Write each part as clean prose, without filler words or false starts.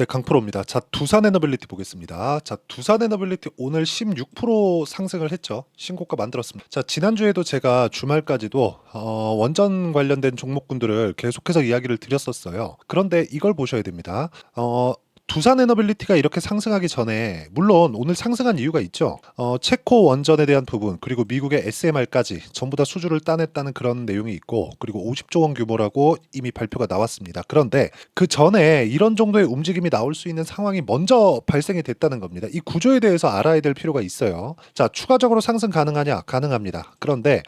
네, 강프로입니다. 자, 두산 에너빌리티 보겠습니다. 자, 두산 에너빌리티 오늘 16% 상승을 했죠. 신고가 만들었습니다. 자, 지난주에도 제가 주말까지도 원전 관련된 종목군들을 계속해서 이야기를 드렸었어요. 그런데 이걸 보셔야 됩니다. 두산 에너빌리티가 이렇게 상승하기 전에 물론 오늘 상승한 이유가 있죠. 체코 원전에 대한 부분 그리고 미국의 SMR까지 전부 다 수주를 따냈다는 그런 내용이 있고 그리고 50조 원 규모라고 이미 발표가 나왔습니다. 그런데 그 전에 이런 정도의 움직임이 나올 수 있는 상황이 먼저 발생이 됐다는 겁니다. 이 구조에 대해서 알아야 될 필요가 있어요. 자, 추가적으로 상승 가능하냐? 가능합니다. 그런데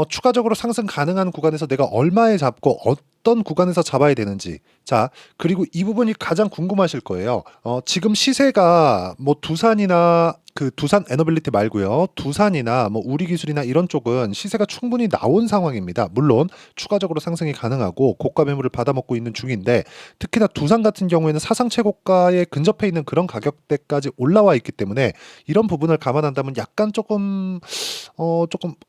추가적으로 상승 가능한 구간에서 내가 얼마에 잡고 어떤 구간에서 잡아야 되는지, 자, 그리고 이 부분이 가장 궁금하실 거예요. 지금 시세가 뭐 두산이나 그 두산 에너빌리티 말고요. 두산이나 뭐 우리기술이나 이런 쪽은 시세가 충분히 나온 상황입니다. 물론 추가적으로 상승이 가능하고 고가 매물을 받아먹고 있는 중인데 특히나 두산 같은 경우에는 사상 최고가에 근접해 있는 그런 가격대까지 올라와 있기 때문에 이런 부분을 감안한다면 약간 조금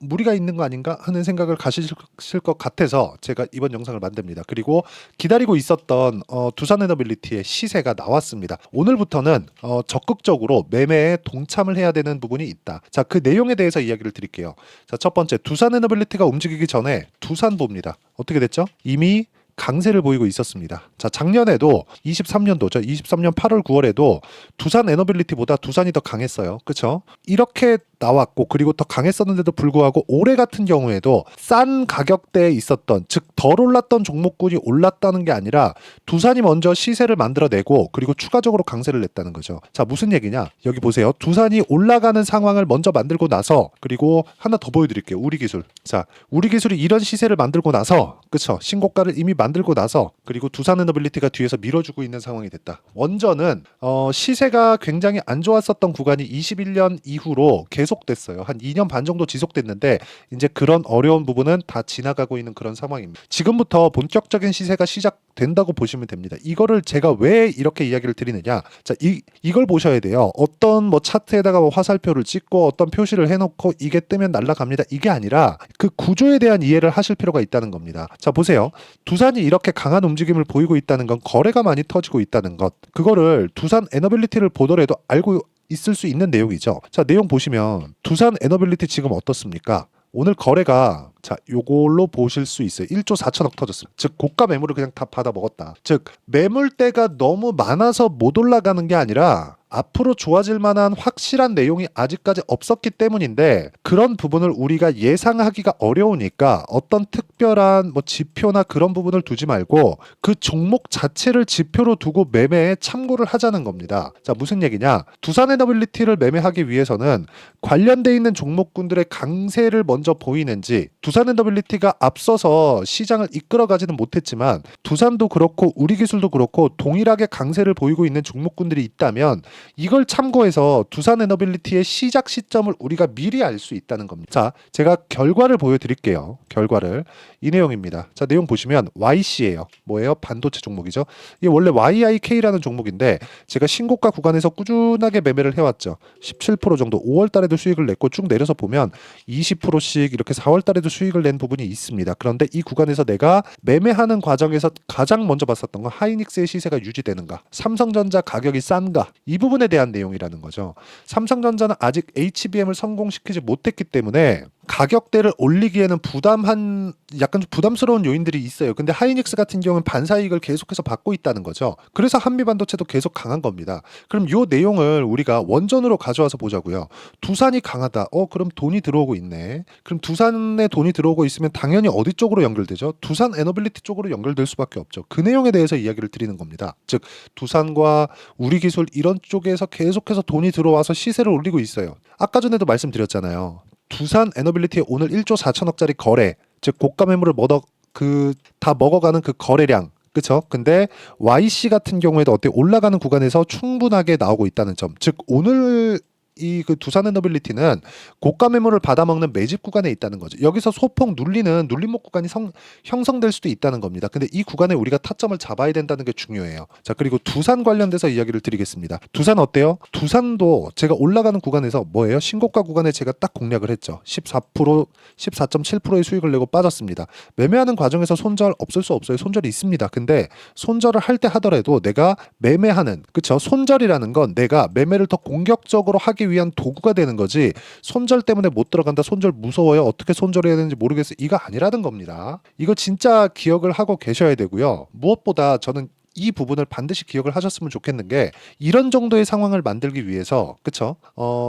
무리가 있는 거 아닌가 하는 생각을 가지실 것 같아서 제가 이번 영상을 만듭니다. 그리고 기다리고 있었던 두산 에너빌리티의 시세가 나왔습니다. 오늘부터는 적극적으로 매매에 동참을 해야 되는 부분이 있다. 자, 그 내용에 대해서 이야기를 드릴게요. 자, 첫 번째, 두산 에너빌리티가 움직이기 전에 두산보입니다. 어떻게 됐죠? 이미 강세를 보이고 있었습니다. 자, 작년에도 23년도죠. 23년 8월 9월에도 두산 에너빌리티보다 두산이 더 강했어요. 그렇죠? 이렇게 나왔고 그리고 더 강했었는데도 불구하고 올해 같은 경우에도 싼 가격대에 있었던, 즉 덜 올랐던 종목군이 올랐다는 게 아니라 두산이 먼저 시세를 만들어내고 그리고 추가적으로 강세를 냈다는 거죠. 자, 무슨 얘기냐? 여기 보세요. 두산이 올라가는 상황을 먼저 만들고 나서, 그리고 하나 더 보여드릴게요. 우리기술. 자, 우리기술이 이런 시세를 만들고 나서, 그쵸? 신고가를 이미 만들고 나서, 그리고 두산 에너빌리티가 뒤에서 밀어주고 있는 상황이 됐다. 원전은 시세가 굉장히 안 좋았었던 구간이 21년 이후로 계속됐어요. 한 2년 반 정도 지속됐는데 이제 그런 어려운 부분은 다 지나가고 있는 그런 상황입니다. 지금부터 본격적인 시세가 시작된다고 보시면 됩니다. 이거를 제가 왜 이렇게 이야기를 드리느냐? 자, 이걸 보셔야 돼요. 어떤 뭐 차트에다가 뭐 화살표를 찍고 어떤 표시를 해놓고 이게 뜨면 날아갑니다. 이게 아니라 그 구조에 대한 이해를 하실 필요가 있다는 겁니다. 자, 보세요. 두산이 이렇게 강한 움직임을 보이고 있다는 건 거래가 많이 터지고 있다는 것. 그거를 두산 에너빌리티를 보더라도 알고 있을 수 있는 내용이죠. 자, 내용 보시면 두산 에너빌리티 지금 어떻습니까? 오늘 거래가, 자, 요걸로 보실 수 있어요. 1조 4천억 터졌습니다. 즉 고가 매물을 그냥 다 받아 먹었다. 즉 매물대가 너무 많아서 못 올라가는 게 아니라 앞으로 좋아질 만한 확실한 내용이 아직까지 없었기 때문인데 그런 부분을 우리가 예상하기가 어려우니까 어떤 특별한 뭐 지표나 그런 부분을 두지 말고 그 종목 자체를 지표로 두고 매매에 참고를 하자는 겁니다. 자, 무슨 얘기냐? 두산 에너빌리티를 매매하기 위해서는 관련돼 있는 종목군들의 강세를 먼저 보이는지, 두산 에너빌리티가 앞서서 시장을 이끌어가지는 못했지만 두산도 그렇고 우리기술도 그렇고 동일하게 강세를 보이고 있는 종목군들이 있다면 이걸 참고해서 두산 에너빌리티의 시작 시점을 우리가 미리 알 수 있다는 겁니다. 자, 제가 결과를 보여드릴게요. 결과를. 이 내용입니다. 자, 내용 보시면 YC예요. 뭐예요? 반도체 종목이죠. 이게 원래 YIK라는 종목인데 제가 신고가 구간에서 꾸준하게 매매를 해왔죠. 17% 정도 5월 달에도 수익을 냈고 쭉 내려서 보면 20%씩 이렇게 4월 달에도 수익을 낸 부분이 있습니다. 그런데 이 구간에서 내가 매매하는 과정에서 가장 먼저 봤었던 건 하이닉스의 시세가 유지되는가, 삼성전자 가격이 싼가, 이 부분에 대한 내용이라는 거죠. 삼성전자는 아직 HBM을 성공시키지 못했기 때문에 가격대를 올리기에는 약간 좀 부담스러운 요인들이 있어요. 근데 하이닉스 같은 경우는 반사이익을 계속해서 받고 있다는 거죠. 그래서 한미반도체도 계속 강한 겁니다. 그럼 요 내용을 우리가 원전으로 가져와서 보자고요. 두산이 강하다. 그럼 돈이 들어오고 있네. 그럼 두산에 돈이 들어오고 있으면 당연히 어디 쪽으로 연결되죠? 두산 에너빌리티 쪽으로 연결될 수밖에 없죠. 그 내용에 대해서 이야기를 드리는 겁니다. 즉 두산과 우리기술 이런 쪽에서 계속해서 돈이 들어와서 시세를 올리고 있어요. 아까 전에도 말씀드렸잖아요. 두산 에너빌리티의 오늘 1조 4천억짜리 거래, 즉 고가 매물을 다 먹어가는 그 거래량, 그쵸? 근데 YC 같은 경우에도 어때 올라가는 구간에서 충분하게 나오고 있다는 점, 즉 오늘 이 그 두산 에너빌리티는 고가 매물을 받아먹는 매집 구간에 있다는 거죠. 여기서 소폭 눌리는 눌림목 구간이 형성될 수도 있다는 겁니다. 근데 이 구간에 우리가 타점을 잡아야 된다는 게 중요해요. 자, 그리고 두산 관련돼서 이야기를 드리겠습니다. 두산 어때요? 두산도 제가 올라가는 구간에서 뭐예요? 신고가 구간에 제가 딱 공략을 했죠. 14%, 14.7%의 수익을 내고 빠졌습니다. 매매하는 과정에서 손절 없을 수 없어요. 손절이 있습니다. 근데 손절을 할 때 하더라도 내가 매매하는, 그쵸? 손절이라는 건 내가 매매를 더 공격적으로 하기 위한 도구가 되는 거지, 손절 때문에 못 들어간다, 손절 무서워요, 어떻게 손절해야 되는지 모르겠어, 이거 아니라는 겁니다. 이거 진짜 기억을 하고 계셔야 되고요. 무엇보다 저는 이 부분을 반드시 기억을 하셨으면 좋겠는 게, 이런 정도의 상황을 만들기 위해서, 그쵸?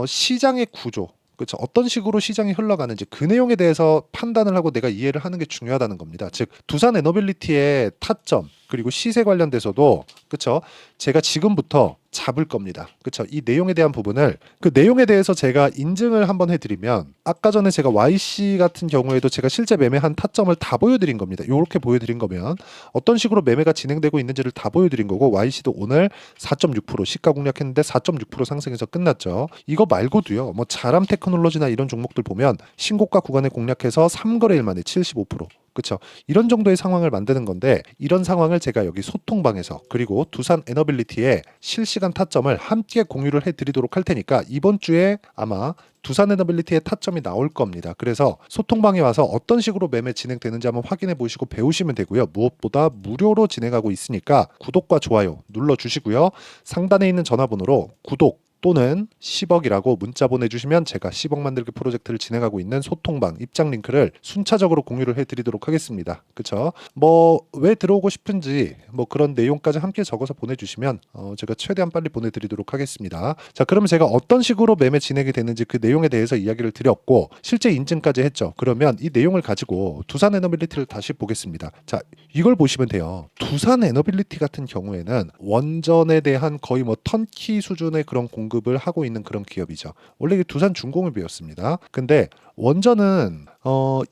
시장의 구조, 그렇죠. 어떤 식으로 시장이 흘러가는지 그 내용에 대해서 판단을 하고 내가 이해를 하는 게 중요하다는 겁니다. 즉 두산 에너빌리티의 타점 그리고 시세 관련돼서도, 그렇죠, 제가 지금부터 잡을 겁니다. 그렇죠. 이 내용에 대한 부분을, 그 내용에 대해서 제가 인증을 한번 해드리면, 아까 전에 제가 YC 같은 경우에도 제가 실제 매매한 타점을 다 보여드린 겁니다. 이렇게 보여드린 거면 어떤 식으로 매매가 진행되고 있는지를 다 보여드린 거고, YC도 오늘 4.6% 시가 공략했는데 4.6% 상승해서 끝났죠. 이거 말고도요, 뭐 자람 테크놀로지나 이런 종목들 보면 신고가 구간에 공략해서 3거래일 만에 75%, 그렇죠. 이런 정도의 상황을 만드는 건데, 이런 상황을 제가 여기 소통방에서 그리고 두산 에너빌리티의 실시간 타점을 함께 공유를 해드리도록 할 테니까 이번 주에 아마 두산 에너빌리티의 타점이 나올 겁니다. 그래서 소통방에 와서 어떤 식으로 매매 진행되는지 한번 확인해 보시고 배우시면 되고요. 무엇보다 무료로 진행하고 있으니까 구독과 좋아요 눌러주시고요. 상단에 있는 전화번호로 구독 또는 10억이라고 문자 보내주시면 제가 10억 만들기 프로젝트를 진행하고 있는 소통방 입장 링크를 순차적으로 공유를 해드리도록 하겠습니다. 그쵸? 뭐 왜 들어오고 싶은지 뭐 그런 내용까지 함께 적어서 보내주시면 제가 최대한 빨리 보내드리도록 하겠습니다. 자, 그러면 제가 어떤 식으로 매매 진행이 되는지 그 내용에 대해서 이야기를 드렸고 실제 인증까지 했죠. 그러면 이 내용을 가지고 두산 에너빌리티를 다시 보겠습니다. 자, 이걸 보시면 돼요. 두산 에너빌리티 같은 경우에는 원전에 대한 거의 뭐 턴키 수준의 그런 공급을 하고 있는 그런 기업이죠. 원래 이게 두산 중공업이었습니다. 근데 원전은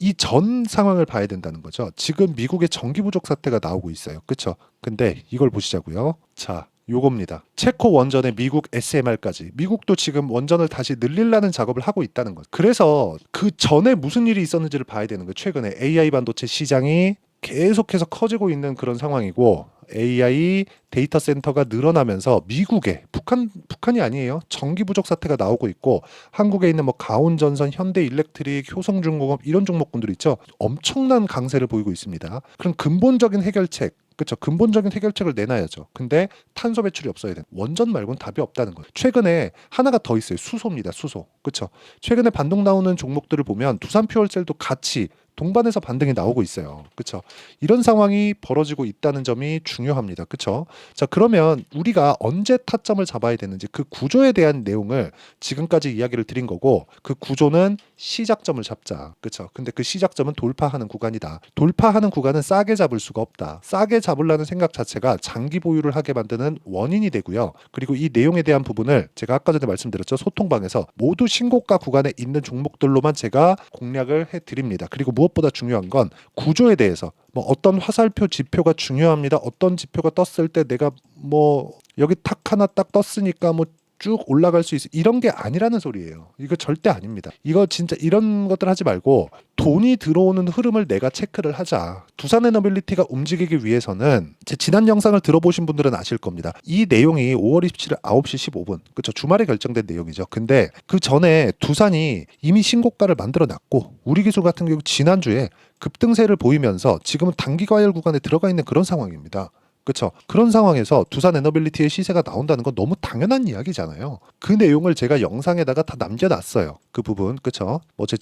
이 전 상황을 봐야 된다는 거죠. 지금 미국의 전기 부족 사태가 나오고 있어요. 그렇죠? 근데 이걸 보시자고요. 자, 요겁니다. 체코 원전의 미국 SMR까지. 미국도 지금 원전을 다시 늘리려는 작업을 하고 있다는 거죠. 그래서 그 전에 무슨 일이 있었는지를 봐야 되는 거예요. 최근에 AI 반도체 시장이 계속해서 커지고 있는 그런 상황이고, AI 데이터 센터가 늘어나면서 미국에 북한이 아니에요. 전기 부족 사태가 나오고 있고, 한국에 있는 뭐 가온전선, 현대일렉트릭, 효성중공업 이런 종목군들 있죠. 엄청난 강세를 보이고 있습니다. 그럼 근본적인 해결책, 그렇죠. 근본적인 해결책을 내놔야죠. 근데 탄소 배출이 없어야 돼. 원전 말고는 답이 없다는 거예요. 최근에 하나가 더 있어요. 수소입니다. 수소. 그렇죠. 최근에 반등 나오는 종목들을 보면 두산 퓨얼셀도 같이 동반해서 반등이 나오고 있어요. 그렇죠? 이런 상황이 벌어지고 있다는 점이 중요합니다. 그렇죠? 자, 그러면 우리가 언제 타점을 잡아야 되는지 그 구조에 대한 내용을 지금까지 이야기를 드린 거고, 그 구조는 시작점을 잡자. 그렇죠? 근데 그 시작점은 돌파하는 구간이다. 돌파하는 구간은 싸게 잡을 수가 없다. 싸게 잡으려는 생각 자체가 장기 보유를 하게 만드는 원인이 되고요. 그리고 이 내용에 대한 부분을 제가 아까 전에 말씀드렸죠. 소통방에서 모두 신고가 구간에 있는 종목들로만 제가 공략을 해드립니다. 그리고 무엇보다 중요한 건 구조에 대해서, 뭐 어떤 화살표 지표가 중요합니다. 어떤 지표가 떴을 때 내가 뭐 여기 탁 하나 딱 떴으니까 뭐 쭉 올라갈 수 있어, 이런 게 아니라는 소리예요. 이거 절대 아닙니다. 이거 진짜 이런 것들 하지 말고 돈이 들어오는 흐름을 내가 체크를 하자. 두산 에너빌리티가 움직이기 위해서는, 제 지난 영상을 들어보신 분들은 아실 겁니다. 이 내용이 5월 27일 9시 15분, 그렇죠, 주말에 결정된 내용이죠. 근데 그 전에 두산이 이미 신고가를 만들어 놨고, 우리 기술 같은 경우 지난주에 급등세를 보이면서 지금은 단기 과열 구간에 들어가 있는 그런 상황입니다. 그렇죠. 그런 상황에서 두산 에너빌리티의 시세가 나온다는 건 너무 당연한 이야기잖아요. 그 내용을 제가 영상에다가 다 남겨놨어요. 그 부분, 그렇죠. 뭐 제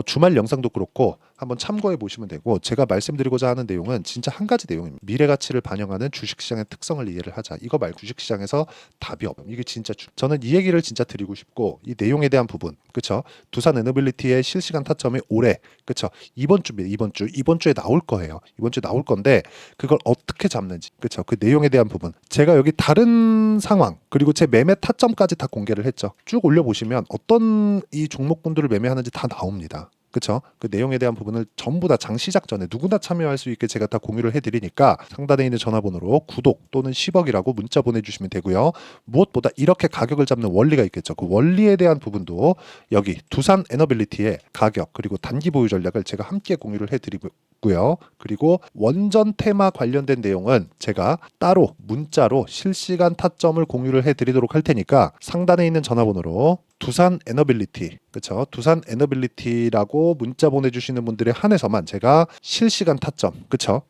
주말 영상도 그렇고 한번 참고해 보시면 되고, 제가 말씀드리고자 하는 내용은 진짜 한 가지 내용입니다. 미래 가치를 반영하는 주식시장의 특성을 이해를 하자. 이거 말고 주식시장에서 답이 없어요. 이게 진짜 저는 이 얘기를 진짜 드리고 싶고, 이 내용에 대한 부분, 그렇죠. 두산 에너빌리티의 실시간 타점이 올해, 그렇죠, 이번 주입니다. 이번 주에 나올 거예요. 이번 주에 나올 건데 그걸 어떻게 잡는지, 그렇죠, 그 내용에 대한 부분 제가 여기 다른 상황 그리고 제 매매 타점까지 다 공개를 했죠. 쭉 올려보시면 어떤 이 종목군들을 매매하는지 다 나옵니다. 그쵸? 그 내용에 대한 부분을 전부 다 장 시작 전에 누구나 참여할 수 있게 제가 다 공유를 해드리니까 상단에 있는 전화번호로 구독 또는 10억이라고 문자 보내주시면 되고요. 무엇보다 이렇게 가격을 잡는 원리가 있겠죠. 그 원리에 대한 부분도 여기 두산 에너빌리티의 가격 그리고 단기 보유 전략을 제가 함께 공유를 해드리고요. 그리고 원전 테마 관련된 내용은 제가 따로 문자로 실시간 타점을 공유를 해드리도록 할 테니까 상단에 있는 전화번호로 두산 에너빌리티, 그쵸? 두산 에너빌리티라고 문자 보내주시는 분들에 한해서만 제가 실시간 타점, 그쵸?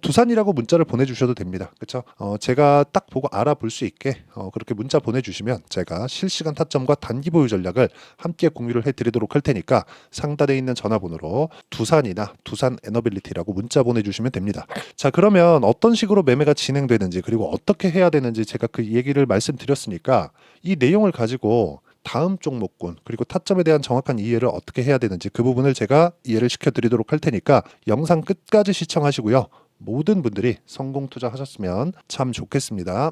두산이라고 문자를 보내주셔도 됩니다. 그쵸? 제가 딱 보고 알아볼 수 있게 그렇게 문자 보내주시면 제가 실시간 타점과 단기 보유 전략을 함께 공유를 해드리도록 할 테니까 상단에 있는 전화번호로 두산이나 두산 에너빌리티라고 문자 보내주시면 됩니다. 자, 그러면 어떤 식으로 매매가 진행되는지 그리고 어떻게 해야 되는지 제가 그 얘기를 말씀드렸으니까 이 내용을 가지고 다음 종목군 그리고 타점에 대한 정확한 이해를 어떻게 해야 되는지 그 부분을 제가 이해를 시켜드리도록 할 테니까 영상 끝까지 시청하시고요. 모든 분들이 성공 투자하셨으면 참 좋겠습니다.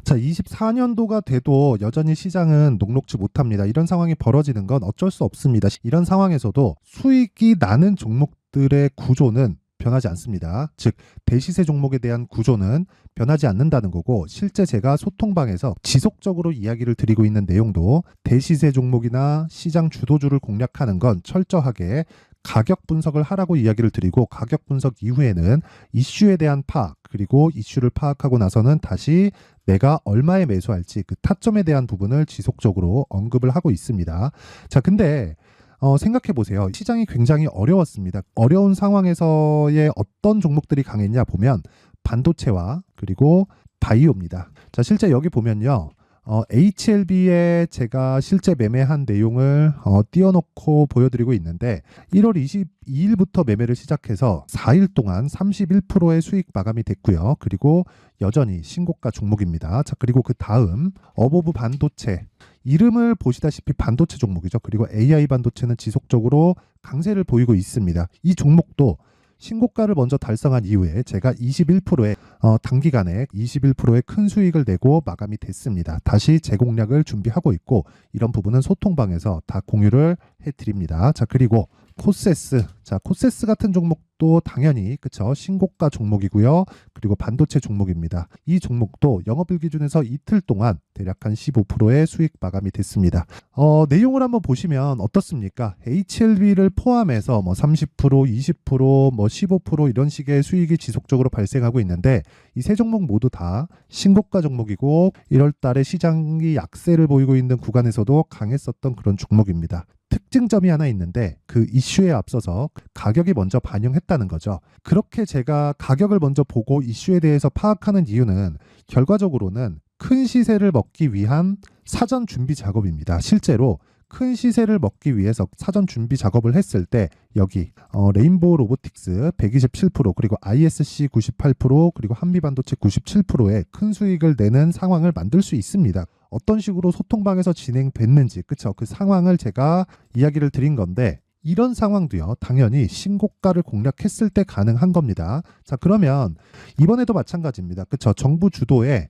자, 24년도가 돼도 여전히 시장은 녹록지 못합니다. 이런 상황이 벌어지는 건 어쩔 수 없습니다. 이런 상황에서도 수익이 나는 종목들의 구조는 변하지 않습니다. 즉 대시세 종목에 대한 구조는 변하지 않는다는 거고, 실제 제가 소통방에서 지속적으로 이야기를 드리고 있는 내용도 대시세 종목이나 시장 주도주를 공략하는 건 철저하게 가격 분석을 하라고 이야기를 드리고, 가격 분석 이후에는 이슈에 대한 파악, 그리고 이슈를 파악하고 나서는 다시 내가 얼마에 매수할지 그 타점에 대한 부분을 지속적으로 언급을 하고 있습니다. 자, 근데 생각해 보세요. 시장이 굉장히 어려웠습니다. 어려운 상황에서의 어떤 종목들이 강했냐 보면 반도체와 그리고 바이오입니다. 자, 실제 여기 보면요. HLB에 제가 실제 매매한 내용을 띄워놓고 보여드리고 있는데 1월 22일부터 매매를 시작해서 4일 동안 31%의 수익 마감이 됐고요. 그리고 여전히 신고가 종목입니다. 자, 그리고 그 다음 어보브 반도체, 이름을 보시다시피 반도체 종목이죠. 그리고 AI 반도체는 지속적으로 강세를 보이고 있습니다. 이 종목도 신고가를 먼저 달성한 이후에 제가 21%의 단기간에 21%의 큰 수익을 내고 마감이 됐습니다. 다시 재공략을 준비하고 있고, 이런 부분은 소통방에서 다 공유를 해드립니다. 자, 그리고 코세스, 자, 코세스 같은 종목도 당연히 그쵸, 신고가 종목이고요. 그리고 반도체 종목입니다. 이 종목도 영업일 기준에서 이틀 동안 대략 한 15%의 수익 마감이 됐습니다. 내용을 한번 보시면 어떻습니까? HLB를 포함해서 30%, 20%, 15% 이런 식의 수익이 지속적으로 발생하고 있는데, 이 세 종목 모두 다 신고가 종목이고 1월 달에 시장이 약세를 보이고 있는 구간에서도 강했었던 그런 종목입니다. 특징점이 하나 있는데 그 이슈에 앞서서 가격이 먼저 반영했다는 거죠. 그렇게 제가 가격을 먼저 보고 이슈에 대해서 파악하는 이유는 결과적으로는 큰 시세를 먹기 위한 사전 준비 작업입니다. 실제로 큰 시세를 먹기 위해서 사전 준비 작업을 했을 때 여기 레인보우 로보틱스 127%, 그리고 ISC 98%, 그리고 한미반도체 97%의 큰 수익을 내는 상황을 만들 수 있습니다. 어떤 식으로 소통방에서 진행됐는지, 그쵸? 그 상황을 제가 이야기를 드린 건데, 이런 상황도요, 당연히 신고가를 공략했을 때 가능한 겁니다. 자, 그러면 이번에도 마찬가지입니다. 그쵸? 정부 주도의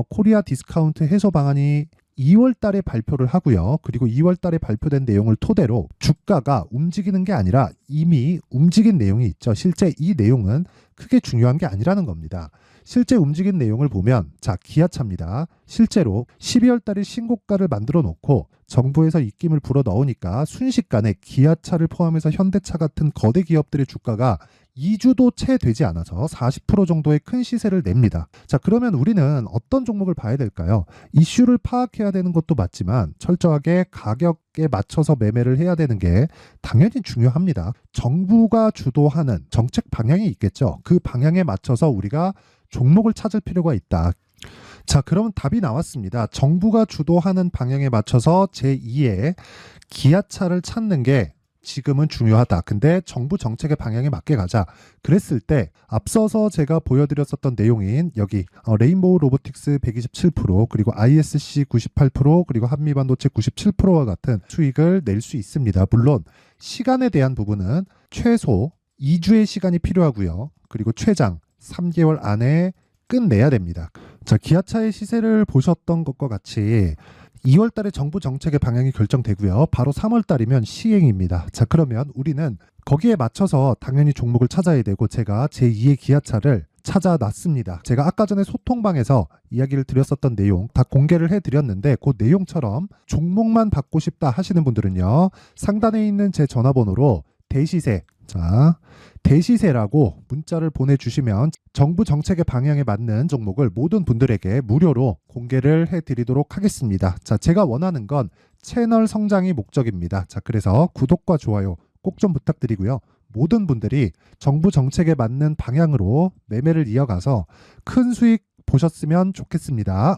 코리아 디스카운트 해소 방안이 2월 달에 발표를 하고요. 그리고 2월 달에 발표된 내용을 토대로 주가가 움직이는 게 아니라 이미 움직인 내용이 있죠. 실제 이 내용은 크게 중요한 게 아니라는 겁니다. 실제 움직인 내용을 보면, 자, 기아차입니다. 실제로 12월 달에 신고가를 만들어 놓고 정부에서 입김을 불어 넣으니까 순식간에 기아차를 포함해서 현대차 같은 거대 기업들의 주가가 2주도 채 되지 않아서 40% 정도의 큰 시세를 냅니다. 자, 그러면 우리는 어떤 종목을 봐야 될까요? 이슈를 파악해야 되는 것도 맞지만 철저하게 가격에 맞춰서 매매를 해야 되는 게 당연히 중요합니다. 정부가 주도하는 정책 방향이 있겠죠. 그 방향에 맞춰서 우리가 종목을 찾을 필요가 있다. 자, 그러면 답이 나왔습니다. 정부가 주도하는 방향에 맞춰서 제2의 기아차를 찾는 게 지금은 중요하다. 근데 정부 정책의 방향에 맞게 가자. 그랬을 때 앞서서 제가 보여드렸었던 내용인 여기 레인보우 로보틱스 127%, 그리고 ISC 98%, 그리고 한미반도체 97%와 같은 수익을 낼 수 있습니다. 물론 시간에 대한 부분은 최소 2주의 시간이 필요하고요. 그리고 최장 3개월 안에 끝내야 됩니다. 자, 기아차의 시세를 보셨던 것과 같이 2월 달에 정부 정책의 방향이 결정되고요. 바로 3월 달이면 시행입니다. 자, 그러면 우리는 거기에 맞춰서 당연히 종목을 찾아야 되고 제가 제2의 기아차를 찾아놨습니다. 제가 아까 전에 소통방에서 이야기를 드렸었던 내용 다 공개를 해드렸는데 그 내용처럼 종목만 받고 싶다 하시는 분들은요. 상단에 있는 제 전화번호로 대시세, 자, 대시세라고 문자를 보내주시면 정부 정책의 방향에 맞는 종목을 모든 분들에게 무료로 공개를 해드리도록 하겠습니다. 자, 제가 원하는 건 채널 성장이 목적입니다. 자, 그래서 구독과 좋아요 꼭 좀 부탁드리고요. 모든 분들이 정부 정책에 맞는 방향으로 매매를 이어가서 큰 수익 보셨으면 좋겠습니다.